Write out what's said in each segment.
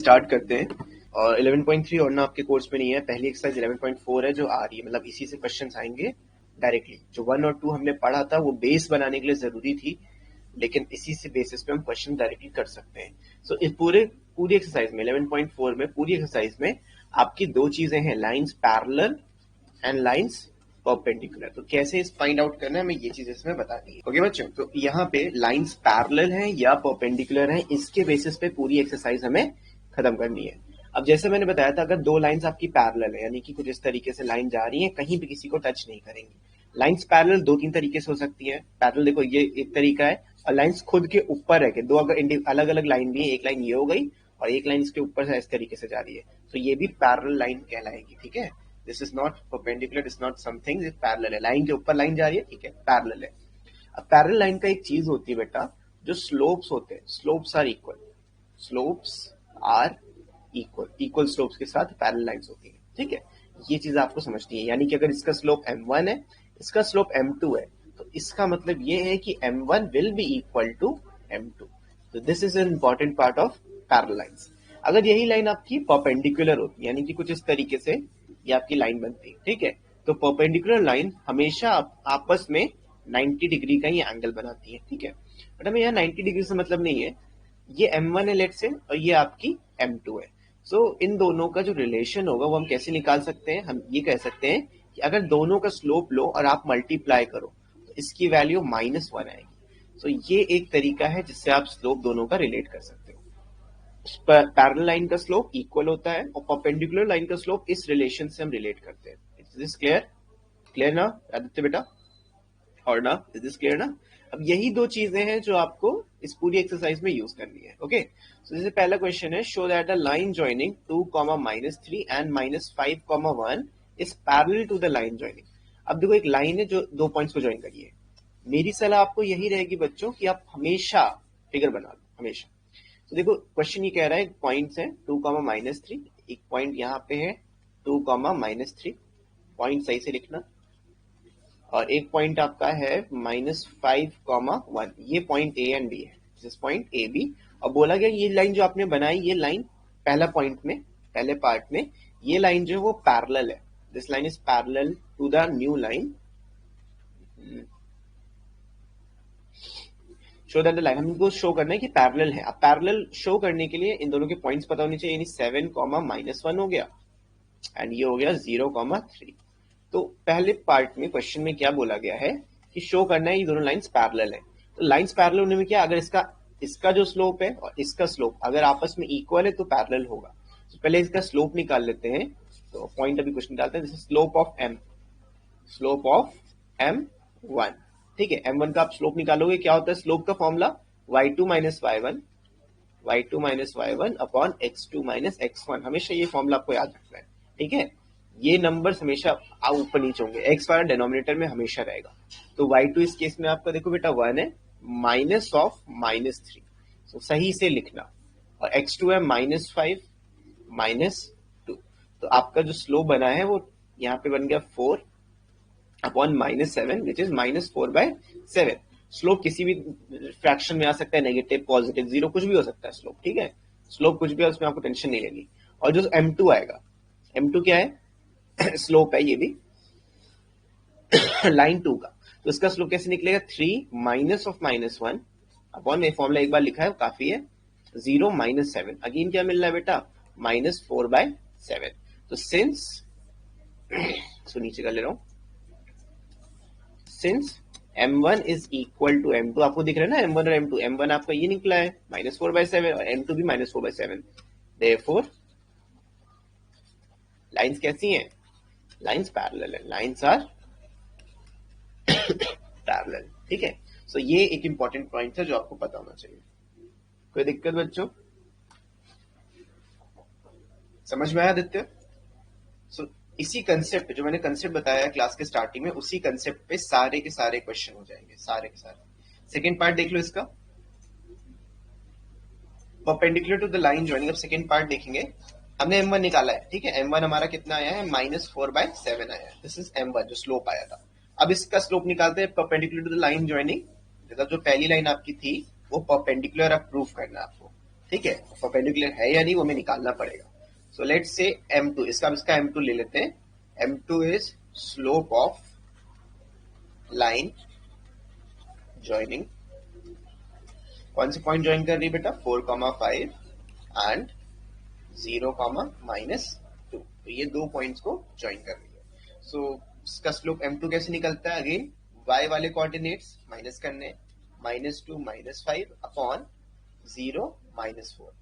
Start करते हैं। और 11.3 और ना आपके कोर्स में नहीं है, पहली एक्सरसाइज 11.4 है जो आ रही है, मतलब इसी से क्वेश्चंस आएंगे डायरेक्टली। जो 1 और 2 हमने पढ़ा था वो बेस बनाने के लिए जरूरी थी, लेकिन इसी से बेसिस पे हम क्वेश्चन डायरेक्टली कर सकते हैं। सो इस पूरी एक्सरसाइज में 11.4 में पूरी एक्सरसाइज में आपकी दो चीजें हैं, lines parallel and lines perpendicular. तो कैसे इस फाइंड आउट करना है, हमें ये चीज इसमें बतानी है। ओके बच्चों, तो यहाँ पे लाइंस पैरेलल हैं या परपेंडिकुलर हैं, इसके बेसिस पे पूरी एक्सरसाइज हमें खत्म करनी है। अब जैसे मैंने बताया था, अगर दो लाइंस आपकी पैरेलल है, यानी कि कुछ इस तरीके से लाइन जा रही है, कहीं भी किसी को टच नहीं करेंगी। लाइंस पैरेलल दो तीन तरीके से हो सकती है। पैरेलल देखो ये एक तरीका है, और लाइंस खुद के ऊपर है कि दो अगर अलग अलग लाइन भी है, एक लाइन ये हो गई और एक लाइन इसके ऊपर से इस तरीके से जा रही है, तो ये भी पैरेलल लाइन कहलाएगी। ठीक है, this is not perpendicular, this not something, this parallel है। लाइन के ऊपर लाइन जा रही है, ठीक है, पैरेलल है। अब पैरेलल लाइन का एक चीज होती है बेटा, जो स्लोप्स होते हैं, slopes are equal, slopes are equal slopes के साथ पैरेलल लाइंस होती है। ठीक है, ये चीज आपको समझनी है। यानी कि अगर इसका स्लोप m1 है, इसका स्लोप m2 है, तो इसका मतलब ये है कि m1 will be equal to m2। तो this is an important part of parallel lines. अगर यही लाइन आपकी परपेंडिकुलर होती, यानी कि कुछ इस तरीके से ये आपकी लाइन बनती है, ठीक है, तो परपेंडिकुलर लाइन हमेशा आपस में 90 डिग्री का ही एंगल बनाती है। ठीक है, बट हमें यहाँ 90 डिग्री से मतलब नहीं है, ये m1 है लेट से, और ये आपकी m2 है। सो इन दोनों का जो रिलेशन होगा वो हम कैसे निकाल सकते हैं, हम ये कह सकते हैं कि अगर दोनों का स्लोप लो और आप मल्टीप्लाई करो तो इसकी वैल्यू -1 आएगी। सो ये एक तरीका है जिससे आप स्लोप दोनों का रिलेट कर सकते हो। पैरेलल लाइन का स्लोप इक्वल होता है और परपेंडिकुलर लाइन का स्लोप इस रिलेशन से हम रिलेट करते हैं। Is this clear? क्लियर ना आदित्य बेटा? और ना, इज दिस क्लियर ना? अब यही दो चीजें हैं जो आपको इस पूरी एक्सरसाइज में यूज करनी है। ओके, सो जैसे पहला क्वेश्चन है, show that the line joining 2, -3 and -5, 1 is parallel to the line joining. अब देखो एक लाइन है जो दो पॉइंट्स को ज्वाइन करी है। मेरी सलाह आपको यही रहेगी बच्चों कि आप हमेशा फिगर बना लो, हमेशा। तो देखो क्वेश्चन ये कह रहा है पॉइंट्स हैं 2, -3, एक पॉइंट यहाँ पे है 2, -3, पॉइंट सही से लिखना, और एक पॉइंट आपका है -5, 1, ये पॉइंट ए एंड बी है, दिस पॉइंट ए बी। और बोला गया ये लाइन जो आपने बनाई, ये लाइन पहला पॉइंट में, पहले पार्ट में ये लाइन जो है वो पैरेलल है, this line is parallel to the new line. Show that the line, हमको शो करना है कि पैरेलल है। अब पैरेलल शो करने के लिए इन दोनों के पॉइंट्स पता होने चाहिए, यानी 7, -1 हो गया एंड ये हो गया 0, 3। तो पहले पार्ट में क्वेश्चन में क्या बोला गया है कि शो करना है ये दोनों लाइंस पैरेलल है। तो लाइंस पैरेलल होने में क्या, अगर इसका जो स्लोप है और इसका स्लोप अगर आपस में इक्वल है तो पैरेलल होगा। तो पहले इसका स्लोप निकाल लेते हैं, तो पॉइंट अभी कुछ निकालते हैं। जैसे स्लोप ऑफ m1, ठीक है, m1 का आप स्लोप निकालोगे, क्या होता है स्लोप का formula, y2 - y1 upon x2 - x1। हमेशा ये फॉर्मूला आपको याद रखना है। ठीक है, ये नंबर्स हमेशा ऊपर नीचे होंगे, x वाला डिनोमिनेटर में हमेशा रहेगा। तो y2 इस केस में आपका देखो बेटा 1 है, माइनस ऑफ -3, तो सही से लिखना, और x2 है -5 -2। तो आपका जो स्लोप बना है वो यहाँ पे बन गया 4 अपॉन -7 विच इज -4/7। स्लोप किसी भी फ्रैक्शन में आ सकता है, नेगेटिव, पॉजिटिव, जीरो, कुछ भी हो सकता है स्लोप। ठीक है, स्लोप कुछ भी है, उसमें आपको टेंशन नहीं लेनी। और जो m2 आएगा, m2 क्या है स्लोप है ये भी लाइन 2 का, तो इसका स्लोप कैसे निकलेगा, 3 माइनस ऑफ -1 अपॉन, ये फॉर्मूला एक बार लिखा है काफी है, 0 -7। अगेन क्या मिल रहा है बेटा, -4/7। तो सिंस सो नीचे कर ले रहा हूं, since m1 is equal to m2, आपको दिख रहा है ना m1 और m2, m1 आपका ये निकला है -4/7 और m2 भी -4/7। देयरफॉर लाइंस कैसी हैं, लाइंस पैरेलल है, लाइंस आर पैरेलल। ठीक है, सो ये एक इंपॉर्टेंट पॉइंट है जो आपको पता होना चाहिए। कोई दिक्कत बच्चों, समझ में आया आदित्य? सो इसी कंसेप्ट जो मैंने कंसेप्ट बताया क्लास के स्टार्टिंग में, उसी कंसेप्ट पे सारे के सारे क्वेश्चन हो जाएंगे, सारे के सारे। सेकेंड पार्ट देख लो इसका, perpendicular to the line joining. अब सेकेंड पार्ट देखेंगे, हमने m1 निकाला है, ठीक है, m1 हमारा कितना आया है, -4/7 आया है, दिस इज m1 जो स्लोप आया था। अब इसका स्लोप निकालते हैं perpendicular to the line joining, मतलब जो पहली लाइन आपकी थी वो परपेंडिकुलर अब प्रूफ करना है आपको। ठीक है, परपेंडिकुलर है या नहीं वो हमें निकालना पड़ेगा. सो लेट्स से m2, इसका m2 ले लेते हैं. m2 is slope of line joining. कौन से पॉइंट ज्वाइन कर रही है बेटा? 4,5 एंड 0,-2. तो ये दो पॉइंट्स को ज्वाइन कर रही है. सो इसका स्लोप m2 कैसे निकलता है? अगेन y वाले कोऑर्डिनेट्स माइनस करने, -2 -5 अपॉन 0 -4.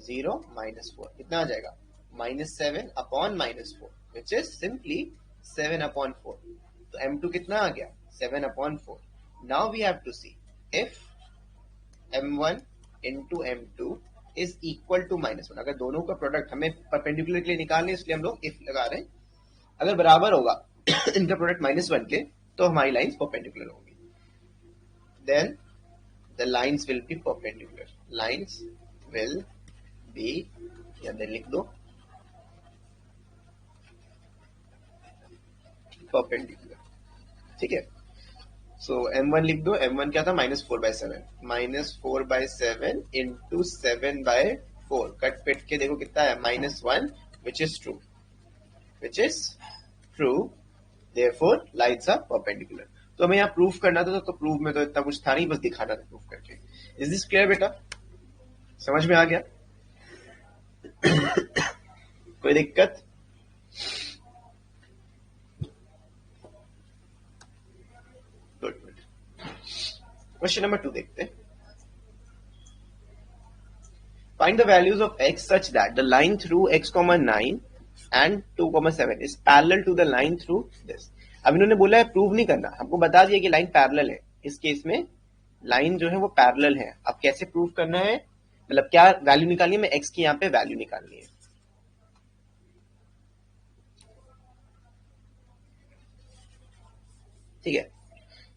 0 -4 कितना आ जाएगा? -7 upon -4 which is simply 7 upon 4. तो m2 कितना आ गया? 7 upon 4. Now we have to see if m1 into m2 is equal to -1. अगर दोनों का प्रोडक्ट हमें परपेंडिकुलर के लिए निकालने, इसलिए हम लोग इफ लगा रहे हैं. अगर बराबर होगा इनका प्रोडक्ट -1 के, तो हमारी लाइंस परपेंडिकुलर होंगी. Then the lines will be perpendicular. Lines will be, या देन लिख दो परपेंडिकुलर. ठीक है. सो m1 लिख दो. m1 क्या था? -4/7. -4/7 इंटू 7/4. कट पिट के देखो कितना है? -1 which is true. Which is true. Therefore lines are perpendicular. तो हमें यहाँ प्रूफ करना था. तो प्रूफ में तो इतना कुछ था नहीं, बस दिखाना था प्रूफ करके. इज दिस क्लियर बेटा? समझ में आ गया? कोई दिक्कत? क्वेश्चन नंबर 2 देखते हैं. Find the values of x such that the line through x, 9 and 2, 7 is parallel to the line through this. अब इन्होंने बोला है प्रूव नहीं करना, हमको बता दिया कि लाइन पैरेलल है. इस केस में लाइन जो है वो पैरेलल है. अब कैसे प्रूव करना है, मतलब क्या वैल्यू निकालनी है? मैं x की यहाँ पे वैल्यू निकालनी है. ठीक है.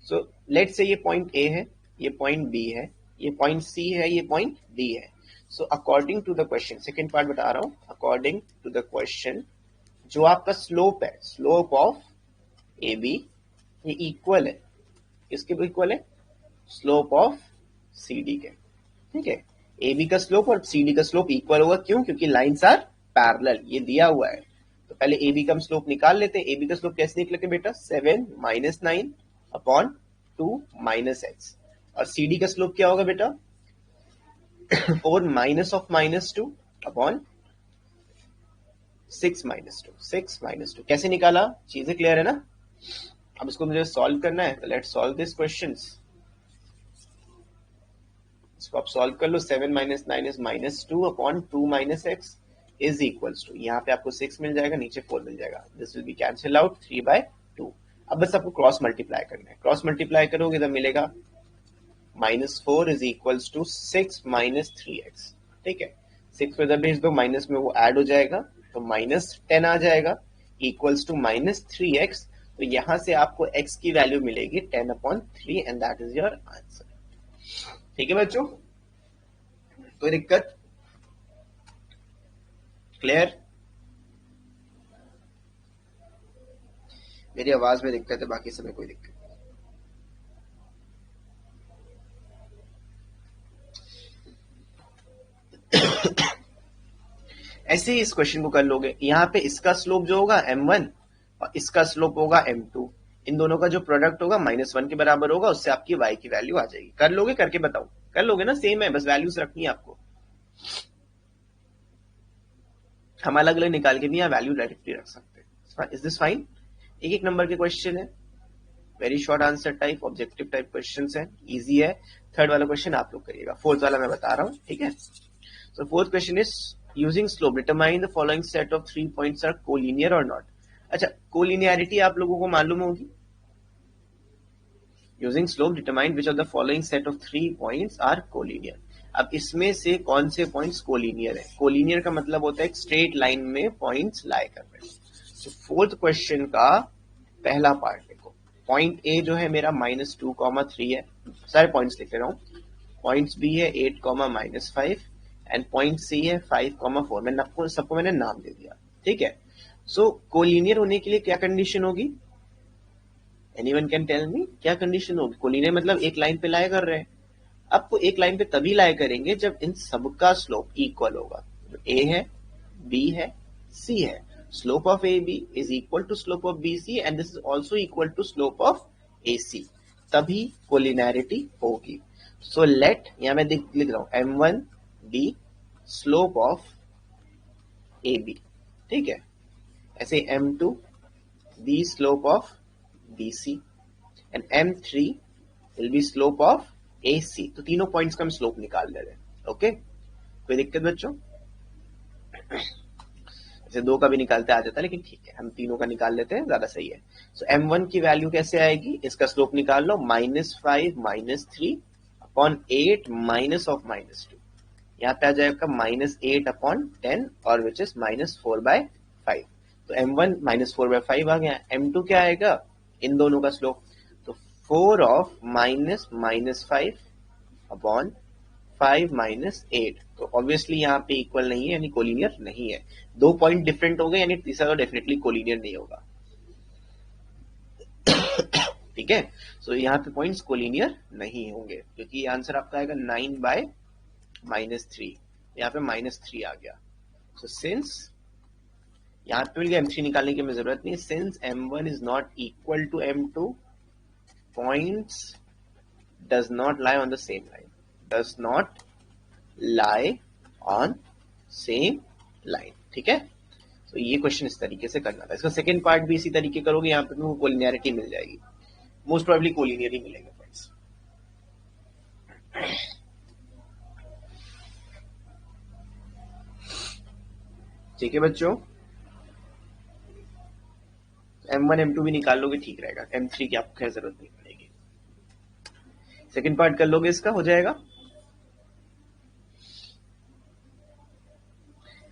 सो लेट्स से ये पॉइंट A है, ये पॉइंट B है, ये पॉइंट C है, ये पॉइंट D है. So according to the question, second part बता रहा हूं. अकॉर्डिंग टू द क्वेश्चन जो आपका स्लोप है, स्लोप ऑफ AB, ये इक्वल है. किसके इक्वल है? स्लोप ऑफ CD के. ठीक है. AB का स्लोप और CD का स्लोप इक्वल होगा. क्यों? क्योंकि लाइंस आर पैरेलल. ये दिया हुआ है. तो पहले AB का हम स्लोप निकाल लेते हैं. AB का स्लोप कैसे निकलेगा बेटा? 7 - 9 अपॉन 2 - x. और CD का स्लोप क्या होगा बेटा? 4 माइनस ऑफ -2 अपॉन 6 -2. 6 -2 कैसे निकाला? चीजें क्लियर है ना? अब इसको मुझे सॉल्व करना है. तो लेट्स सॉल्व दिस क्वेश्चंस. इसको आप सॉल्व कर लो. 7 - 9 is -2 upon 2 - x is equals to, यहाँ पे आपको 6 मिल जाएगा, नीचे 4 मिल जाएगा. This will B cancel out 3/2. अब बस आपको क्रॉस मल्टीप्लाई करना है. क्रॉस मल्टीप्लाई करोगे तो मिलेगा -4 इज इक्वल्स टू 6 - 3x. ठीक है. 6 को इधर भेज दो, माइनस में वो ऐड हो जाएगा, तो -10 आ जाएगा इक्वल्स टू -3x. तो यहां से आपको x की वैल्यू मिलेगी 10/3 and that is your answer. ठीक है बच्चों, कोई दिक्कत? क्लियर? मेरी आवाज में दिक्कत है, बाकी समय कोई दिक्कत. ऐसे ही इस क्वेश्चन को कर लोगे. यहाँ पे इसका स्लोप जो होगा m1 और इसका स्लोप होगा m2. इन दोनों का जो प्रोडक्ट होगा -1 के बराबर होगा. उससे आपकी y की वैल्यू आ जाएगी. कर लोगे? करके बताओ. कर लोगे ना? सेम है, बस वैल्यूज रखनी है आपको. हम अलग अलग निकाल के भी यहाँ वैल्यू डायरेक्टली रख सकते हैं. Is this fine? एक एक नंबर के क्वेश्चन है, very short answer type, objective type question है, इजी है. थर्ड वाला क्वेश्चन आप लोग करिएगा, फोर्थ वाला मैं बता रहा हूँ. ठीक है. So fourth question is using slope determine the following set of 3 points are collinear or not. अच्छा, कोलिनियरिटी आप लोगों को मालूम होगी. Using slope determine which of the following set of 3 points are collinear. अब इसमें से कौन से पॉइंट्स कोलिनियर है? कोलिनियर का मतलब होता है एक स्ट्रेट लाइन में पॉइंट्स लाई कर रहे हैं. तो फोर्थ क्वेश्चन का पहला पार्ट देखो. पॉइंट ए जो है मेरा -2, 3 है. सारे पॉइंट्स लिख रहा हूँ. पॉइंट्स बी है 8, -5 एंड पॉइंट सी है 5, 4. मैंने आपको सबको मैंने नाम दे दिया. ठीक है. सो कोलिनियर होने के लिए क्या कंडीशन होगी? एनीवन कैन टेल मी क्या कंडीशन होगी? कोलिनियर मतलब एक लाइन पे लाए कर रहे हैं. आपको एक लाइन पे तभी लाई करेंगे जब इन सबका स्लोप इक्वल होगा। तो ए है, बी है, सी है, slope of A B is equal to slope of B C and this is also equal to slope of A C, तभी कोलिनैरिटी होगी। सो लेट, यहां मैं लिख रहा हूं M1 be slope of A B, ठीक है। ऐसे M2 be slope of B C and M3 will be slope of A C. तो तीनों पॉइंट्स का हम स्लोप निकाल ले रहे हैं। ओके, कोई दिक्कत बच्चों? ऐसे दो का भी निकालते आ जाता है, लेकिन ठीक है हम तीनों का निकाल लेते हैं, ज्यादा सही है। सो M1 की वैल्यू कैसे आएगी, इसका स्लोप निकाल लो, -5 -3 अपॉन 8 माइनस ऑफ -2, यहाँ पे आ जाएगा -8 अपॉन 10 और विच इज -4/5। तो M1 -4/5 आ गया। M2 क्या आएगा, इन दोनों का स्लोप, तो 4 ऑफ -5 अपॉन 5 -8। तो ऑब्वियसली यहाँ पे इक्वल नहीं है, यानी कोलिनियर नहीं है। दो पॉइंट डिफरेंट हो गए, यानी तीसरा तो डेफिनेटली कोलिनियर नहीं होगा। ठीक है, सो यहाँ पे पॉइंट्स कोलिनियर नहीं होंगे, क्योंकि आंसर आपका आएगा 9/-3, यहाँ पे -3 आ गया। सो सिंस यहाँ पे मिल गया, M3 निकालने की हमें जरूरत नहीं, since M1 is not equal to M2, points does not lie on the same line, does not lie on same line। ठीक है, तो ये क्वेश्चन इस तरीके से करना था। इसका सेकंड पार्ट भी इसी तरीके करोगे, यहाँ पे तुमको कोलिनियरिटी मिल जाएगी, मोस्ट प्रोबेबली कोलिनियर ही मिलेगा फ्रेंड्स। ठीक है बच्चों, M1 M2 भी निकाल लोगे ठीक रहेगा, M3 की आपको खैर जरूरत नहीं पड़ेगी। सेकंड पार्ट कर लोगे, इसका हो जाएगा।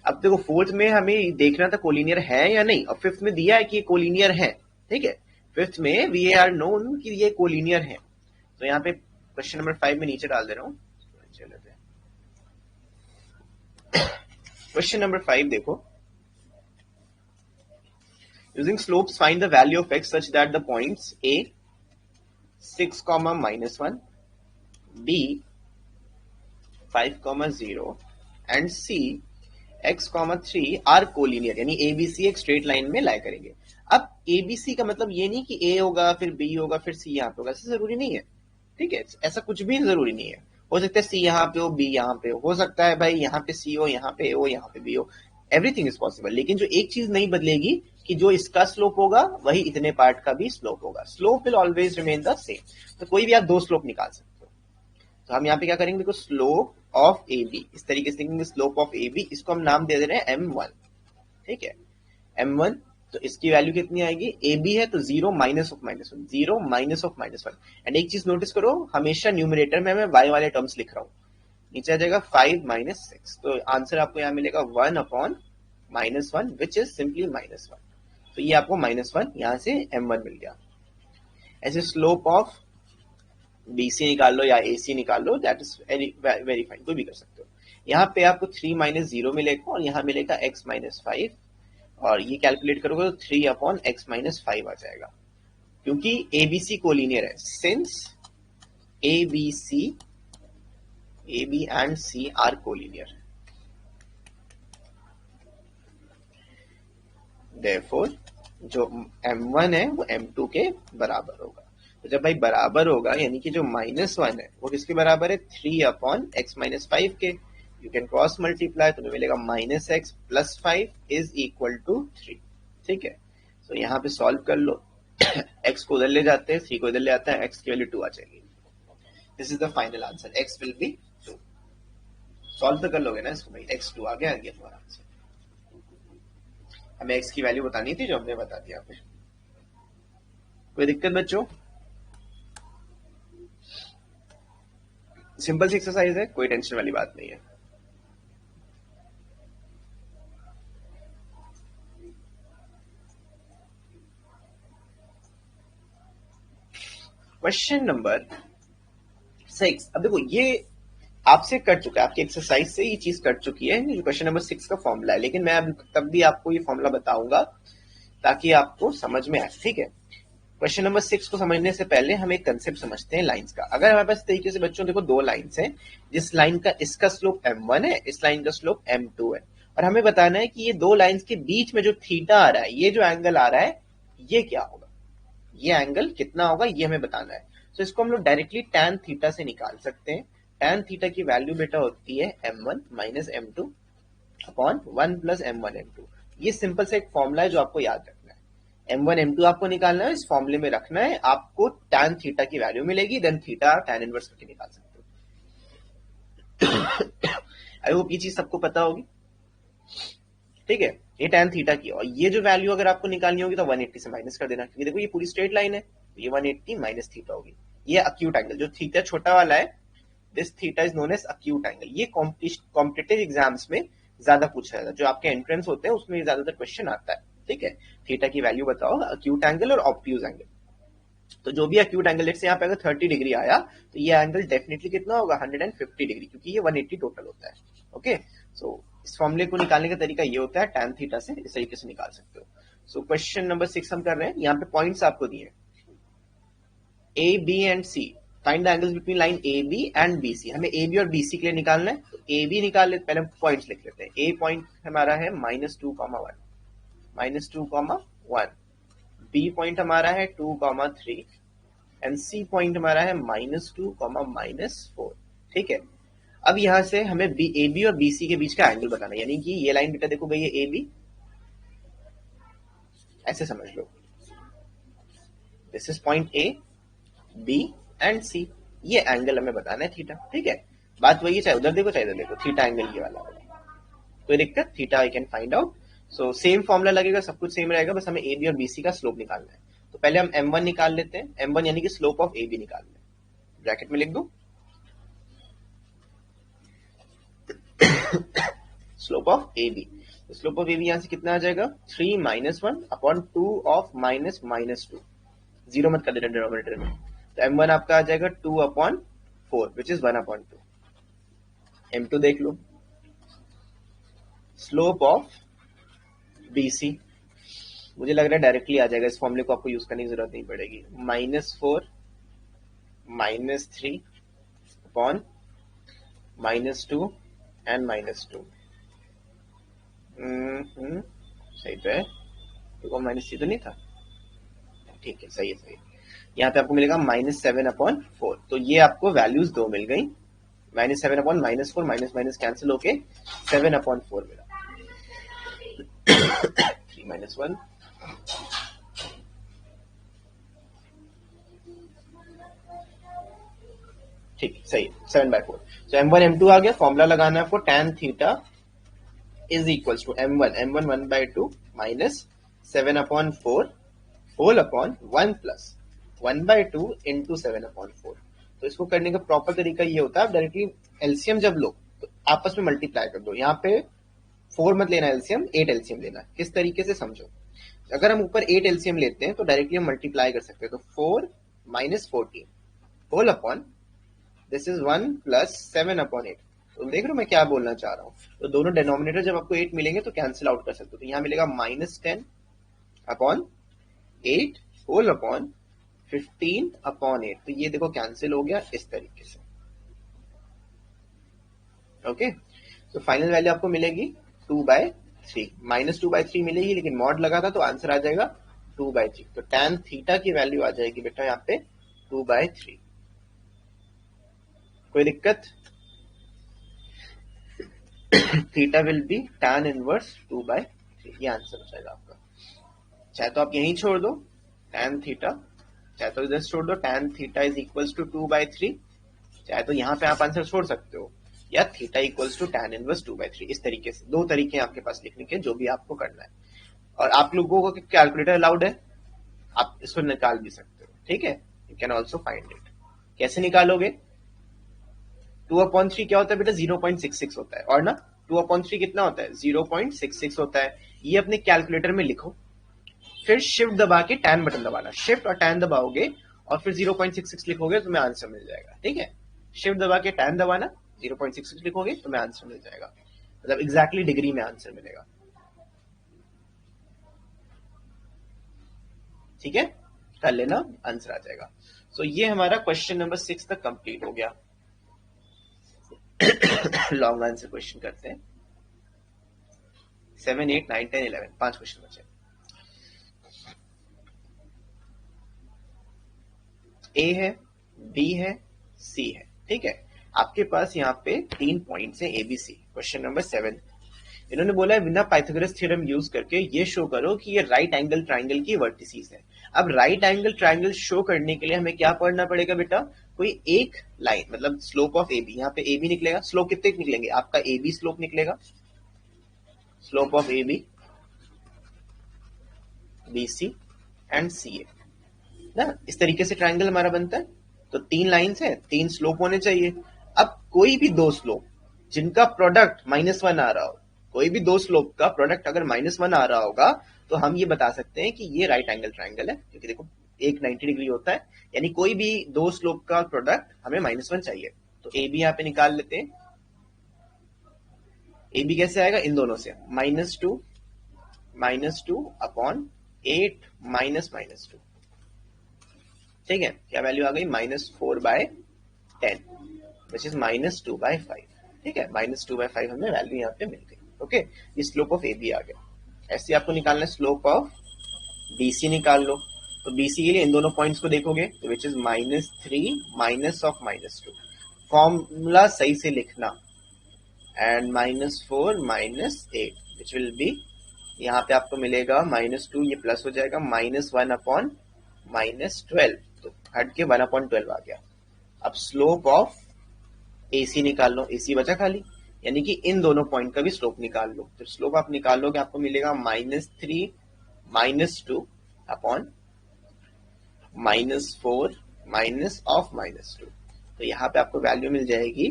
अब देखो फोर्थ में हमें देखना था कोलिनियर है या नहीं, और फिफ्थ में दिया है कि ये कोलिनियर है। ठीक है, फिफ्थ में वी आर नोन कि ये कोलिनियर है। तो यहाँ पे क्वेश्चन नंबर 5 में नीचे डाल दे रहा हूं। क्वेश्चन नंबर 5 देखो, using slopes find the value of x such that the points a 6, -1, b 5, 0 and c x, 3 are collinear, यानी ABC एक स्ट्रेट लाइन में लाई करेंगे। अब ABC का मतलब ये नहीं कि A होगा फिर B होगा फिर C यहाँ पे होगा, ऐसा जरूरी नहीं है। ठीक है, ऐसा कुछ भी जरूरी नहीं है। हो सकता है C यहाँ पे हो, B यहाँ पे हो सकता है भाई यहाँ पे C हो, यहाँ पे A हो, यहाँ पे B हो, एवरीथिंग इज पॉसिबल। लेकिन जो एक चीज नहीं बदलेगी कि जो इसका स्लोप होगा वही इतने पार्ट का भी स्लोप होगा। Slope will always remain the same. तो कोई भी आप दो स्लोप निकाल सकते हो। तो हम यहाँ पे क्या करेंगे, देखो स्लोप ऑफ ए बी, इस तरीके से लिखेंगे स्लोप ऑफ ए बी, इसको हम नाम दे रहे हैं M1। ठीक है, M1, तो इसकी वैल्यू कितनी आएगी, ए बी है तो 0 minus of -1, 0 minus of -1। And एक चीज नोटिस करो, हमेशा न्यूमरेटर में मैं y वाले टर्म्स लिख रहा हूँ, नीचे आ जाएगा 5 - 6, तो आंसर आपको यहाँ मिलेगा 1 अपॉन -1 विच इज सिंपली -1। तो ये आपको -1 यहाँ से M1 मिल गया। ऐसे स्लोप ऑफ BC निकाल लो या AC निकाल लो, दैट इज वेरी फाइन, कोई भी कर सकते हो। यहाँ पे आपको 3 - 0 मिलेगा और यहाँ मिलेगा x - 5, और ये कैलकुलेट करोगे तो 3 अपॉन x - 5 आ जाएगा, क्योंकि ABC कोलिनियर है। Since ABC, AB and C are collinear, therefore जो M1 है वो M2 के बराबर होगा। तो जब भाई बराबर होगा, यानी कि जो -1 है वो किसके बराबर है, 3 अपॉन x - 5 के। यू कैन क्रॉस मल्टीप्लाई, तो मिलेगा -x + 5 इज इक्वल टू 3। ठीक है, तो यहाँ पे सॉल्व कर लो। x को उधर ले जाते हैं, 3 को इधर ले आता है, x की वैल्यू 2 आ जाएगी। This is the final answer, x will be 2। Solve तो कर लोगे ना इसको भाई, x 2 आ गया तुम्हारा आंसर। हमें x की वैल्यू बतानी थी जो हमने बता दिया। कोई दिक्कत बच्चों? सिंपल सी एक्सरसाइज है, कोई टेंशन वाली बात नहीं है। क्वेश्चन नंबर 6, अब देखो ये आपसे कट चुका है, आपकी एक्सरसाइज से ये चीज कट चुकी है, जो क्वेश्चन नंबर 6 का फॉर्मूला है, लेकिन मैं अब तब भी आपको ये फॉर्मूला बताऊंगा ताकि आपको समझ में आए। ठीक है, क्वेश्चन नंबर 6 को समझने से पहले हम एक कंसेप्ट समझते हैं लाइंस का। अगर हमारे पास इस तरीके से बच्चों देखो दो लाइंस हैं, जिस लाइन का इसका स्लोप m1 है, इस लाइन का स्लोप m2 है, और हमें बताना है कि ये दो लाइंस के बीच में जो थीटा आ रहा है, ये जो एंगल आ रहा है, ये क्या होगा, ये एंगल कितना होगा, ये हमें बताना है। तो इसको हम लोग डायरेक्टली tan थीटा से निकाल सकते हैं। tan थीटा की वैल्यू बेटा होती है m1 minus m2 upon 1 plus m1 m2। ये सिंपल सा एक फॉर्मूला है जो आपको याद रखना है। m1 m2 आपको निकालना है, इस फॉर्मूले में रखना है, आपको tan थीटा की वैल्यू मिलेगी, देन थीटा tan इनवर्स करके निकाल सकते हो। आई होप ये चीज सबको पता होगी, ठीक है। ये tan थीटा की, और ये जो वैल्यू अगर आपको निकालनी होगी तो 180 से माइनस कर देना, क्योंकि देखो ये पूरी स्ट्रेट लाइन है, तो ये 180 माइनस थीटा होगी। ये अक्यूट एंगल, जो थीटा छोटा वाला है, this theta is known as acute angle. ये कॉम्पिटिटिव एग्जाम्स में ज्यादा पूछा जाता है, जो आपके एंट्रेंस होते हैं उसमें ज्यादातर क्वेश्चन आता है, ठीक है। थीटा की वैल्यू बताओ, अक्यूट एंगल और ऑब्ट्यूज एंगल। तो जो भी अक्यूट एंगल, लेट्स से यहाँ पे अगर 30 डिग्री आया, तो ये एंगल डेफिनेटली कितना होगा, 150 डिग्री, क्योंकि ये 180 टोटल होता है। ओके, सो इस फॉर्मूले को निकालने का तरीका ये होता है, tan थीटा से इस तरीके से निकाल सकते हो। सो क्वेश्चन नंबर 6 हम कर रहे हैं, यहाँ पे पॉइंट्स आपको दिए A, B and C। Find the angles between line A, B and B, C। हमें A, B और B, C के लिए निकालना है, तो A, B निकाल लेते, पहले हम पॉइंट्स लिख लेते हैं। A पॉइंट हमारा है -2,1, -2,1। B पॉइंट हमारा है 2,3 एंड C पॉइंट हमारा है -2, -4, ठीक है। अब यहां से हमें A, B और B, C के बीच का एंगल बताना है, यानी कि ये लाइन बेटा देखो गई है A, B, ऐसे समझ लो, this is point A, B and C। ये एंगल हमें बताना है थीटा, ठीक है। बात वही है, चाहे उधर देखो चाहे इधर देखो, थीटा एंगल ये वाला होगा, कोई दिक्कत, theta I can find out. So same formula लगेगा, सब कुछ सेम रहेगा, बस हमें ए बी और बी सी का स्लोप निकालना है। तो पहले हम m1 निकाल लेते हैं, m1 यानी कि स्लोप ऑफ ए बी निकालना है, ब्रैकेट में लिख दो slope of A B. Slope of A B यहां से कितना आ जाएगा, 3 - 1 अपॉन 2 ऑफ -2, जीरो मत कर देना डिनोमिनेटर में। तो m1 आपका आ जाएगा 2/4 विच इज 1/2। m2 देख लो, स्लोप ऑफ BC, मुझे लग रहा है डायरेक्टली आ जाएगा, इस फॉर्मूले को आपको यूज करने की जरूरत नहीं पड़ेगी। -4 -3 अपॉन -2 एंड -2। सही तो है, 2 -3 तो नहीं था, ठीक है, सही है सही है। यहाँ पे आपको मिलेगा -7/4, तो ये आपको वैल्यूज दो मिल गई, -7/-4, माइनस कैंसिल होके 7/4 मिला। 3 - 1, ठीक सही है, 7/4। तो m1 m2 आ गया, फॉर्मूला लगाना है आपको, tan theta is equals to m1 1/2 minus 7/4 whole upon 1 plus 1/2 into 7/4। तो इसको करने का प्रॉपर तरीका ये होता है, आप डायरेक्टली एलसीएम जब लो तो आपस में मल्टीप्लाई कर दो। यहाँ पे 4 मत लेना एलसीएम, 8 एलसीएम लेना। किस तरीके से समझो, अगर हम ऊपर 8 एलसीएम लेते हैं तो डायरेक्टली हम मल्टीप्लाई कर सकते हैं, तो 4 - 14 whole upon this is 1 plus 7/8। तो देख रहे हो मैं क्या बोलना चाह रहा हूँ। तो दोनों डिनोमिनेटर जब आपको 8 मिलेंगे तो कैंसिल आउट कर सकते हो, तो यहाँ मिलेगा -10/8 होल अपॉन 15/8। तो ये देखो कैंसिल हो गया इस तरीके से, ओके। तो फाइनल वैल्यू आपको मिलेगी 2/3, -2/3 मिलेगी, लेकिन मॉड लगा था तो आंसर आ जाएगा 2/3। तो tan थीटा की वैल्यू आ जाएगी बेटा यहाँ पे 2/3। कोई दिक्कत, theta will be tan inverse 2/3, ये आंसर हो जाएगा आपका। चाहे तो आप यहीं छोड़ दो tan थीटा, चाहे तो इधर छोड़ दो tan theta is equals to 2/3, चाहे तो यहाँ पे आप आंसर छोड़ सकते हो, या theta equals to tan inverse 2/3। इस तरीके से दो तरीके हैं आपके पास लिखने के, जो भी आपको करना है। और आप लोगों को कैलकुलेटर अलाउड है, आप इसको निकाल भी सकते हो, ठीक है, you can also find it. कैसे निकालोगे, 2/3 क्या होता है बेटा, 0.66 होता है, और ना 2/3 कितना होता है, 0.66 होता है। ये अपने कैलकुलेटर में लिखो, फिर शिफ्ट दबा के टैन बटन दबाना, शिफ्ट और टैन दबाओगे और फिर 0.66 लिखोगे, तुम्हें आंसर मिल जाएगा, ठीक है। शिफ्ट दबा के टैन दबाना, 0.66 लिखोगे, तुम्हें आंसर मिल जाएगा, मतलब एग्जैक्टली डिग्री में आंसर मिलेगा, ठीक है। कर लेना, आंसर आ जाएगा। सो ये हमारा क्वेश्चन नंबर 6 तक कंप्लीट हो गया। लॉन्ग आंसर क्वेश्चन करते हैं। 7, 8, 9, 10, 11 5 क्वेश्चन बचे। ए है, बी है, सी है, ठीक है। आपके पास यहाँ पे 3 पॉइंट्स हैं एबीसी। क्वेश्चन नंबर 7 इन्होंने बोला है बिना पाइथागोरस थ्योरम यूज करके ये शो करो कि ये राइट एंगल ट्राइंगल की वर्टिसेस है। अब राइट एंगल ट्राइंगल शो करने के लिए हमें क्या पढ़ना पड़ेगा बेटा? कोई एक लाइन, मतलब स्लोप ऑफ एबी, यहाँ पे एबी निकलेगा, स्लोप कितने निकलेंगे? आपका एबी स्लोप निकलेगा, slope of AB, BC and C A ना। इस तरीके से ट्राइंगल हमारा बनता है। तो 3 लाइंस है, 3 स्लोप होने चाहिए। अब कोई भी 2 स्लोप जिनका प्रोडक्ट -1 आ रहा हो, कोई भी 2 स्लोप का प्रोडक्ट अगर -1 आ रहा होगा तो हम ये बता सकते हैं कि ये राइट एंगल ट्राइंगल है, क्योंकि देखो एक 90 डिग्री होता है, यानी कोई भी 2 स्लोप का प्रोडक्ट हमें -1 चाहिए। तो ए बी यहाँ पे निकाल लेते हैं। ए बी कैसे आएगा? इन दोनों से -2 अपॉन 8 -2, ठीक है। क्या वैल्यू आ गई? -4/10 विच इज -2/5, ठीक है। -2/5 हमें वैल्यू यहाँ पे मिल गई। ओके, ये स्लोप ऑफ ए बी आ गया। ऐसे आपको निकालना है स्लोप ऑफ बीसी, निकाल लो। तो बीसी के लिए इन दोनों पॉइंट्स को देखोगे तो which is -3 minus of -2, formula सही से लिखना, एंड -4 -8 विच विल बी, यहाँ पे आपको मिलेगा -2, ये प्लस हो जाएगा, -1 अपॉन -12, तो हट के 1/12 आ गया। अब स्लोप ऑफ AC निकाल लो, AC बचा खाली, यानी कि इन दोनों पॉइंट का भी स्लोप निकाल लो। तो स्लोप आप निकाल लोगे, आपको मिलेगा -3 -2 अपॉन -4 माइनस ऑफ -2। तो यहाँ पे आपको वैल्यू मिल जाएगी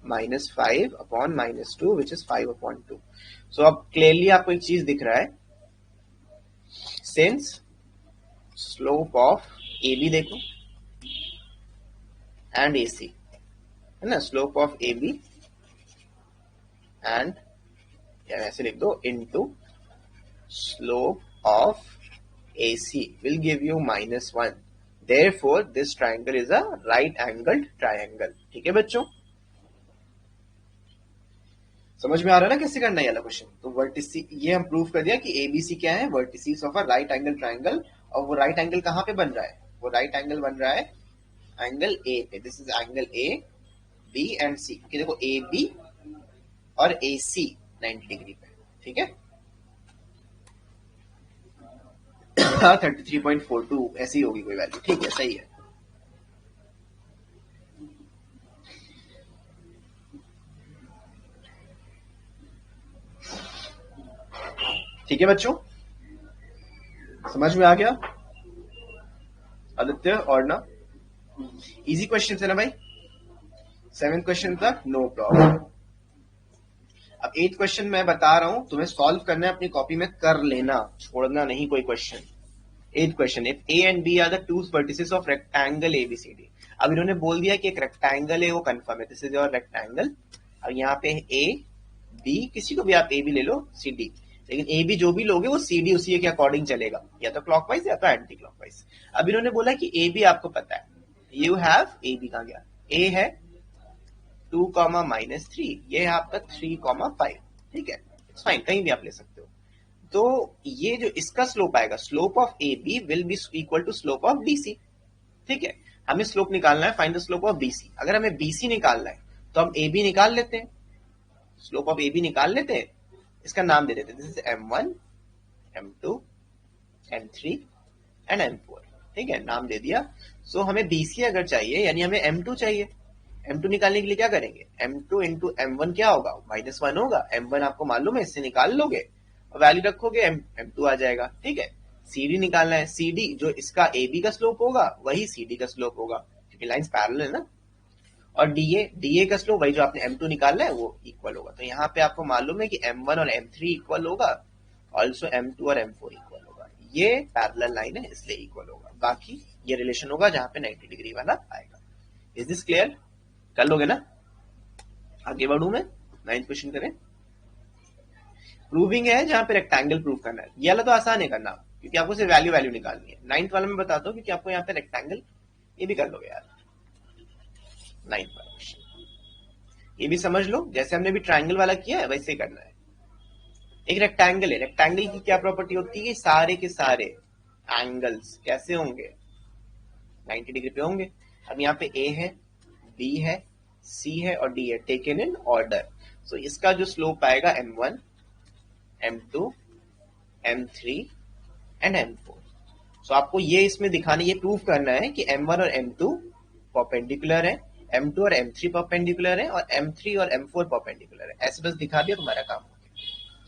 -5 अपॉन -2 विच इज 5/2। सो अब क्लियरली आपको एक चीज दिख रहा है, सिंस स्लोप ऑफ AB देखो एंड AC, है ना, स्लोप ऑफ AB एंड, या ऐसे लिख दो, into slope of AC will give you -1, therefore this triangle is a right angled triangle। ठीक है बच्चों, समझ में आ रहा है ना कैसे करना है ये वाला क्वेश्चन? तो वर्टिसी, ये हम प्रूव कर दिया कि ABC क्या है? Vertices of a right angle triangle. और वो राइट एंगल कहाँ पे बन रहा है? वो राइट एंगल बन रहा है एंगल A पे। This is angle A, B and C, क्योंकि देखो AB और AC 90 डिग्री पे, ठीक है। 33.42 ऐसी होगी कोई वैल्यू, ठीक है, सही है। ठीक है बच्चों, समझ में आ गया आदित्य और ना? इजी क्वेश्चन है ना भाई? 7th क्वेश्चन तक नो प्रॉब्लम। अब 8th क्वेश्चन मैं बता रहा हूं, तुम्हें सॉल्व करना है, अपनी कॉपी में कर लेना, छोड़ना नहीं कोई question. 8th question, if A and B are the two vertices of rectangle ABCD। अब इन्होंने बोल दिया कि एक रेक्टेंगल है, वो कंफर्म है, दिस इज योर रेक्टेंगल। अब यहाँ पे A B, किसी को भी आप A B ले लो, CD, लेकिन A B जो भी लोगे वो CD उसी के अकॉर्डिंग चलेगा, या तो क्लॉकवाइज या तो एंटी क्लॉकवाइज। अब इन्होंने बोला कि A B आपको पता है, यू हैव A B कहाँ गया? A है 2, -3, ये है आपका 3, 5, ठीक है, इट्स फाइन, कहीं भी आप ले सकते हो। तो ये जो इसका स्लोप आएगा, slope of A B will be equal to slope of BC, ठीक है। हमें स्लोप निकालना है, find the slope of BC. अगर हमें बीसी निकालना है तो हम ए बी निकाल लेते हैं, स्लोप ऑफ ए बी निकाल लेते हैं, इसका नाम दे देते हैं, this is M1 M2 M3 and M4, ठीक है, नाम दे दिया। सो हमें बीसी अगर चाहिए, यानी हमें M2 चाहिए। M2 निकालने के लिए क्या करेंगे? M2 इंटू M1 क्या होगा? -1 होगा। M1 आपको मालूम है, इससे निकाल लोगे और वैल्यू रखोगे, M2 आ जाएगा, ठीक है। CD निकालना है, CD जो इसका AB का स्लोप होगा वही CD का स्लोप होगा, क्योंकि लाइंस पैरेलल है ना। और DA का स्लोप वही जो आपने M2 निकालना है वो इक्वल होगा। तो यहाँ पे आपको मालूम है कि M1 और M3 इक्वल होगा, ऑल्सो M2 और M4 इक्वल होगा। ये पैरेलल लाइन है इसलिए इक्वल होगा, बाकी ये रिलेशन होगा जहाँ पे 90 डिग्री वाला आएगा। Is this clear? कर लोगे ना? आगे बढ़ू मैं, 9th क्वेश्चन करें। प्रूविंग है जहां पे रेक्टेंगल प्रूव करना है, ये वाला तो आसान है करना। क्योंकि आपको सिर्फ वैल्यू वैल्यू निकालनी है। 9th वाला मैं बताता हूँ क्योंकि आपको यहाँ पे रेक्टेंगल ये भी कर लोगे यार। 9th वाला क्वेश्चन ये भी समझ लो, जैसे हमने भी ट्रायंगल वाला किया है वैसे ही करना है। एक रेक्टेंगल है, रेक्टेंगल की क्या प्रॉपर्टी होती है कि सारे के सारे एंगल्स कैसे होंगे, 90 डिग्री पे होंगे। अब यहाँ पे ए है, बी है, सी है और डी है, टेकन इन ऑर्डर। सो इसका जो स्लोप आएगा m1, m2, m3 and m4। सो आपको ये इसमें दिखाना, ये प्रूव करना है कि m1 और m2 परपेंडिकुलर है, m2 और m3 परपेंडिकुलर है और m3 और m4 परपेंडिकुलर है। ऐसे बस दिखा दिया, तुम्हारा काम हो गया।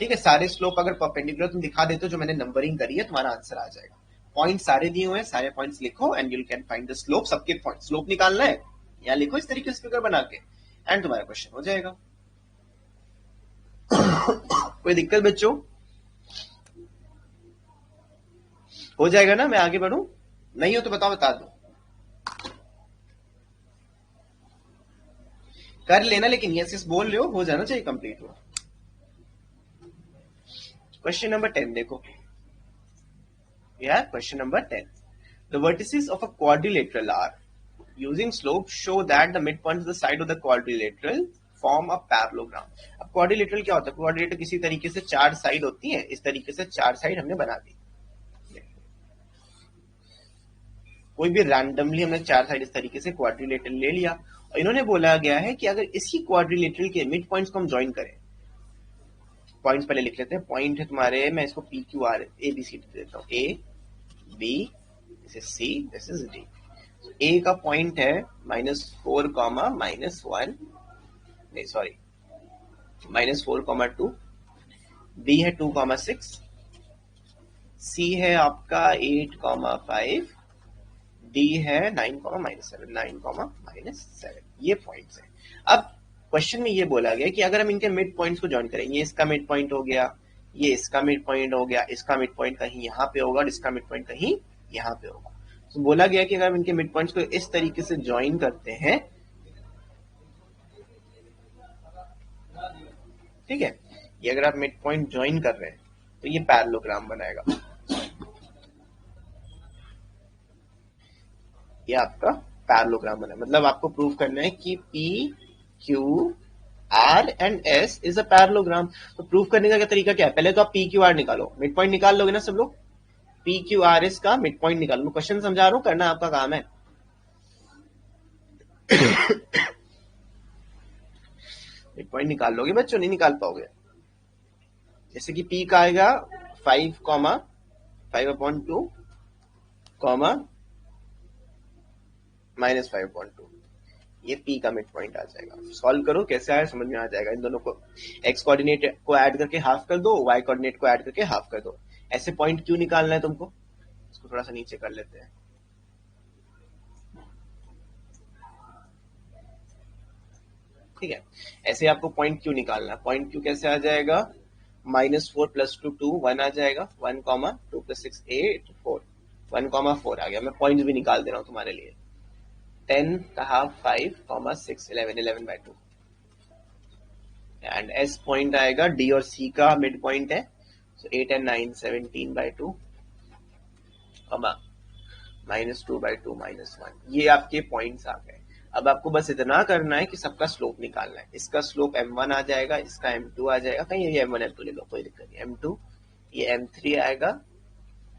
ठीक है, सारे स्लोप अगर परपेंडिकुलर तुम दिखा देते हो, जो मैंने नंबरिंग करी है, तुम्हारा आंसर आ जाएगा। पॉइंट सारे दिए हुए हैं, सारे पॉइंट्स लिखो and you can find the slope. सबके पॉइंट स्लोप निकालना है, यहाँ लिखो इस तरीके से फिगर बना के एंड तुम्हारा क्वेश्चन हो जाएगा। कोई दिक्कत बच्चों? हो जाएगा ना? मैं आगे बढ़ूं? नहीं हो तो बताओ, बता दो, कर लेना, लेकिन यस यस बोल रहे हो जाना चाहिए कंप्लीट हो। क्वेश्चन नंबर 10 देखो यार, question number 10, the vertices of a quadrilateral are using slope show that the midpoint of the side of the quadrilateral form a parallelogram। अब क्वाड्रिलेटरल क्या होता है? क्वाड्रिलेटरल किसी तरीके से चार साइड होती है, इस तरीके से चार साइड हमने बना दी। कोई भी रैंडमली हमने चार साइड इस तरीके से क्वाड्रिलेटरल ले लिया और इन्होंने बोला गया है कि अगर इसी क्वाड्रिलेटरल के मिड पॉइंट्स को हम ज्वाइन करें, पॉइंट्स पहले लिख लेते हैं। पॉइंट है तुम्हारे, मैं इसको P Q R A B C देता हूँ, A B, this is C, this is D. A का पॉइंट है -4, -1, नहीं सॉरी, -4, 2, बी है 2, 6, सी है आपका 8, 5, डी है 9, -7, 9, -7। ये पॉइंट्स है। अब क्वेश्चन में ये बोला गया कि अगर हम इनके मिड पॉइंट्स को ज्वाइन करें, ये इसका मिड पॉइंट हो गया, ये इसका मिड पॉइंट हो गया, इसका मिड पॉइंट कहीं यहाँ पे होगा और इसका मिड पॉइंट कहीं यहाँ पे होगा। तो बोला गया कि अगर हम इनके मिड पॉइंट्स को इस तरीके से ज्वाइन करते हैं, ठीक है, ये अगर आप मिड पॉइंट ज्वाइन कर रहे हैं तो ये पैरेललोग्राम बनाएगा। ये आपका पैरेललोग्राम बना, मतलब आपको प्रूव करना है कि P, Q, R and S is a parallelogram. तो प्रूव करने का क्या तरीका क्या है? पहले तो आप P, Q, R निकालो, मिड पॉइंट निकाल लोगे ना सब लोग। P, Q, R, S का मिड पॉइंट निकालो। मैं क्वेश्चन समझा रहा हूं, करना आपका काम है। मिड पॉइंट निकाल लोगे बच्चों, नहीं निकाल पाओगे। जैसे कि P का आएगा 5, 5/2, -5/2, ये P का मिड पॉइंट आ जाएगा। सॉल्व करो, कैसे आया समझ में आ जाएगा। इन दोनों को x कोऑर्डिनेट को ऐड करके हाफ कर दो, y कोऑर्डिनेट को ऐड करके हाफ कर दो। ऐसे पॉइंट क्यों निकालना है तुमको? इसको थोड़ा सा नीचे कर लेते हैं। ठीक है, ऐसे आपको पॉइंट क्यों निकालना है। पॉइंट क्यों कैसे आ जाएगा? -4 + 2 2, 1 आ जाएगा, 1, 2 + 6 8, 4, 1, 4 आ गया। मैं पॉइंट भी निकाल दे रहा हूं तुम्हारे लिए। 10 का हाफ 5, 6, 11, 11/2 एंड S पॉइंट आएगा, D और C का मिड पॉइंट है, so 8 and 9, 17/2, -2/2, -1। ये आपके पॉइंट्स आ गए। अब आपको बस इतना करना है कि सबका स्लोप निकालना है। इसका स्लोप m1 आ जाएगा, इसका m2 आ जाएगा, कहीं ये m1 m2 ले लो, कोई दिक्कत नहीं, m2, ये m3 आएगा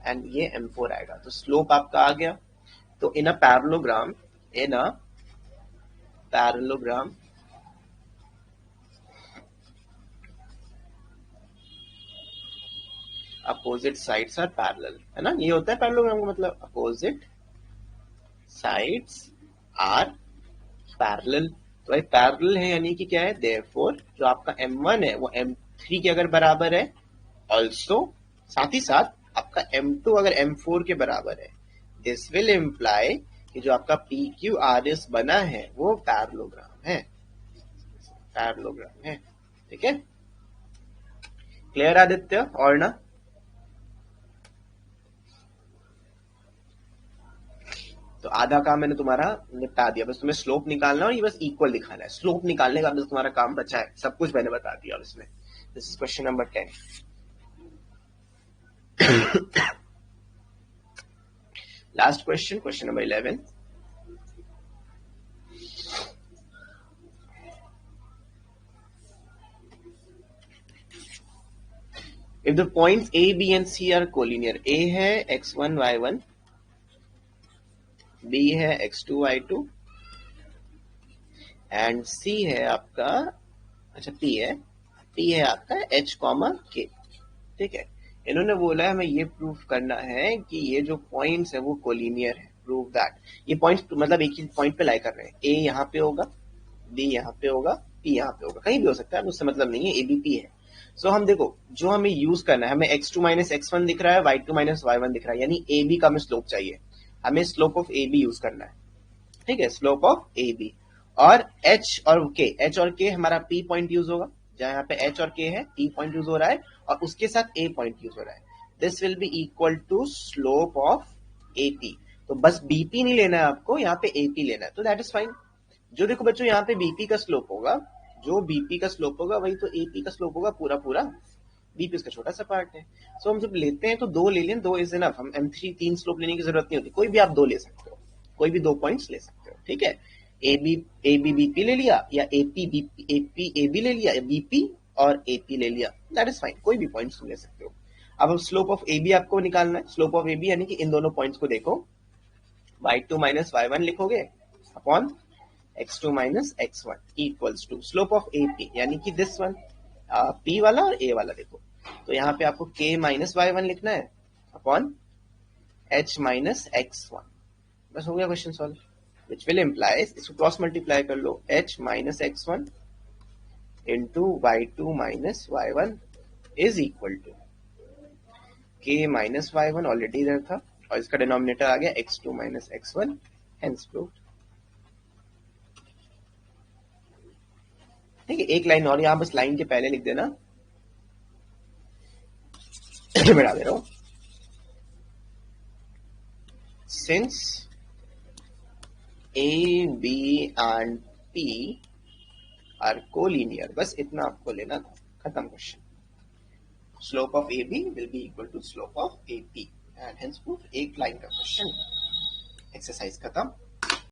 एंड ये m4 आएगा। तो स्लोप आपका आ गया। तो in a parallelogram, opposite sides are parallel, है ना, ये होता है पैरेललोग्राम का मतलब, अपोजिट साइड्स आर पैरेलल। तो भाई पैरेलल है यानी कि क्या है, देयरफॉर जो आपका m1 है वो m3 के अगर बराबर है, ऑल्सो साथ ही साथ आपका m2 अगर m4 के बराबर है, दिस विल इम्प्लाई कि जो आपका PQRS बना है वो पैरेललोग्राम है, ठीक है। क्लियर आदित्य? और ना, तो आधा काम मैंने तुम्हारा निपटा दिया, बस तुम्हें स्लोप निकालना और ये बस इक्वल दिखाना है। स्लोप निकालने का बस तुम्हारा काम बचा है, सब कुछ मैंने बता दिया। और इसमें this is question number 10। Last question, question number 11. If the points A, B and C are collinear, A है x1, y1, B है x2, y2 एंड C है आपका, अच्छा P है आपका H, K. ठीक है, इन्होंने बोला है हमें ये प्रूफ करना है कि ये जो पॉइंट्स है वो कोलिनियर है. Prove that. ये पॉइंट्स मतलब एक ही पॉइंट पे लाई कर रहे हैं. A यहाँ पे होगा, B यहाँ पे होगा, P यहाँ पे होगा, कहीं भी हो सकता है, उससे मतलब नहीं है, ABP है. सो हम देखो जो हमें यूज करना है, हमें x2 माइनस x1 दिख रहा है, y2 माइनस y1 दिख रहा है, यानी AB का हमें स्लोप चाहिए. हमें स्लोप ऑफ AB यूज करना है. ठीक है, स्लोप ऑफ AB. और H और K हमारा P पॉइंट यूज होगा. जहां यहाँ पे H और K है, P पॉइंट यूज हो रहा है और उसके साथ A पॉइंट यूज हो रहा है. This will be equal to slope of AP. तो बस BP नहीं लेना है आपको, यहाँ पे AP लेना है, तो दैट इज फाइन. जो देखो बच्चों यहाँ पे BP का स्लोप होगा, जो BP का स्लोप होगा वही तो AP का स्लोप होगा पूरा पूरा. BP उसका छोटा सा पार्ट है. सो हम जब लेते हैं तो दो ले लें, दो इज इनफ. हम M3 तीन स्लोप लेने की जरूरत नहीं होती, कोई भी आप दो ले सकते हो, कोई भी दो पॉइंट्स ले सकते हो. ठीक है, AB BP ले लिया या AP AB ले लिया या BP और AP ले लिया, दैट इज फाइन, कोई भी पॉइंट्स ले सकते हो. अब स्लोप ऑफ AB आपको निकालना है. स्लोप ऑफ AB यानी कि इन दोनों पॉइंट्स को देखो, y2 माइनस y1 लिखोगे upon x2 minus x1 equals to slope of AP यानी कि दिस वन, P वाला और A वाला देखो. तो यहाँ पे आपको K माइनस y1 लिखना है अपॉन H माइनस x1. बस हो गया question solve. which will imply, इसको क्रॉस मल्टीप्लाई कर लो, H minus x1 into y2 minus y1 is equal to K minus y1 already इधर था और इसका डिनोमिनेटर आ गया x2 minus x1, hence proved. ठीक है, एक लाइन और यहाँ बस लाइन के पहले लिख देना. मैं डाल दे रहा हूं, since A, B and P are collinear, बस इतना आपको लेना था, खत्म question. Slope of AB will be equal to slope of AP and hence proof. एक लाइन का क्वेश्चन, एक्सरसाइज खत्म.